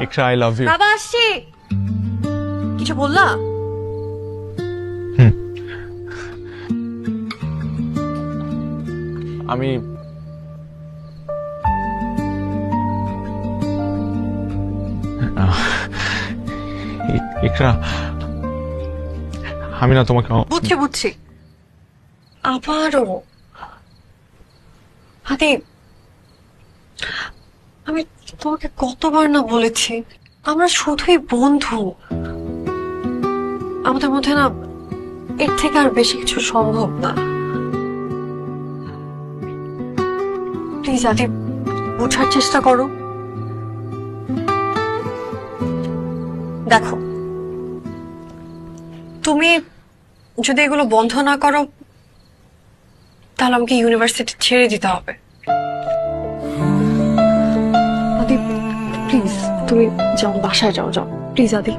Iqra I love you. বাবা আসছি। কিছু বললা? আমি ইকরা, আমি না তোমাকে বুঝছি বুঝছি। আবারও আদি, আমি তোমাকে কতবার না বলেছি আমরা শুধুই বন্ধু, আমাদের মধ্যে না এর থেকে আর বেশি কিছু সম্ভব না। প্লিজ আদি, বোঝার চেষ্টা করো। দেখো, তুমি যদি এগুলো বন্ধ না করো তাহলে আমাকে ইউনিভার্সিটি ছেড়ে দিতে হবে। আদি প্লিজ, তুমি যাও, বাসায় যাও, যাও প্লিজ আদি।